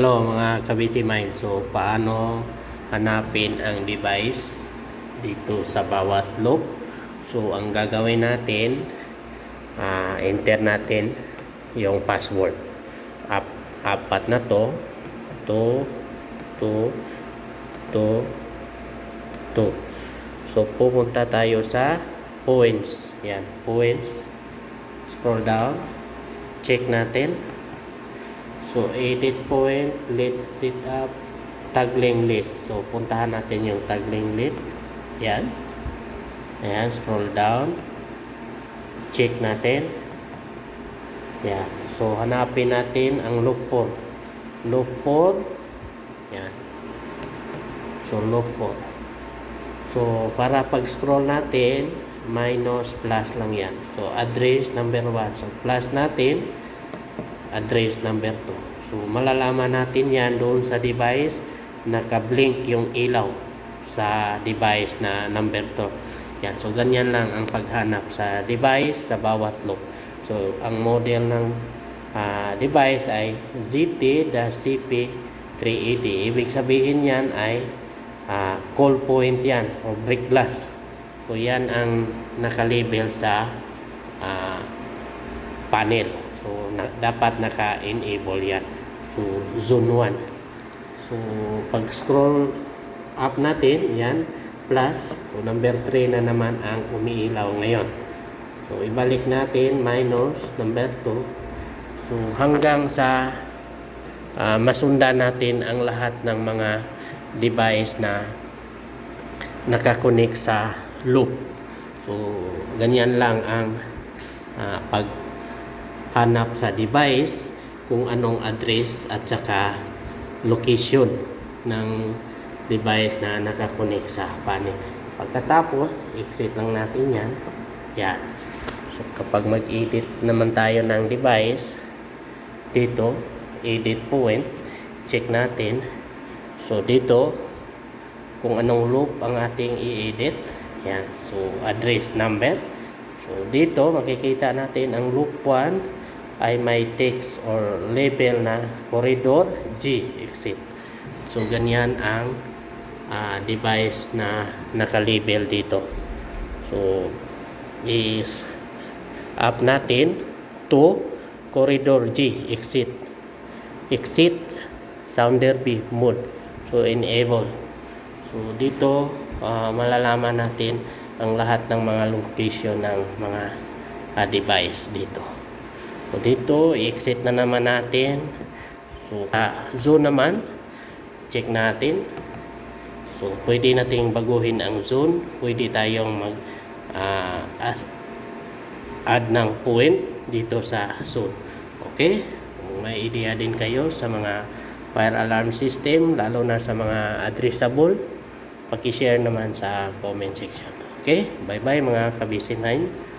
Hello mga kabisi mind. So paano hanapin ang device dito sa bawat loop? So ang gagawin natin, enter natin yung password. Apat na to. So pupunta tayo sa points. Yan, points. Scroll down. Check natin. So, edit point, lead setup, tagling lead. So, puntahan natin yung tagling lead. Yan. Ayan, scroll down. Check natin. Yan. So, hanapin natin ang loop 4. Loop 4. Yan. So, loop 4. So, para pag-scroll natin, minus plus lang yan. So, address number 1. So, plus natin, address number 2. So, malalaman natin yan doon sa device, naka-blink yung ilaw sa device na number 2. Yan. So, ganyan lang ang paghanap sa device sa bawat loop. So, ang model ng device ay ZT-CP380. Ibig sabihin yan ay call point yan o break glass. So, yan ang nakalabel sa panel. So, dapat naka-enable yan. So, zone 1. So, pag-scroll up natin, yan, plus. So, number 3 na naman ang umiilaw ngayon. So, ibalik natin, minus, number 2. So, hanggang sa masundan natin ang lahat ng mga device na nakakonek sa loop. So, ganyan lang ang hanap sa device kung anong address at saka location ng device na nakakonek sa panel. Pagkatapos, exit lang natin yan. Yan. So, kapag mag-edit naman tayo ng device, dito, edit point, check natin. So, dito, kung anong loop ang ating i-edit. Yan. So, address number. So, dito, makikita natin ang loop 1 ay may text or label na corridor G exit. So, ganyan ang device na nakalabel dito. So, is up natin to corridor G exit. Exit sounder B mode. So, enable. So, dito, malalaman natin ang lahat ng mga location ng mga device dito. So, dito, i-exit na naman natin. So, zone naman, check natin. So, pwede nating baguhin ang zone. Pwede tayong add ng point dito sa zone. Okay? Kung may idea din kayo sa mga fire alarm system, lalo na sa mga addressable, paki-share naman sa comment section. Okay? Bye-bye mga kabisi 9.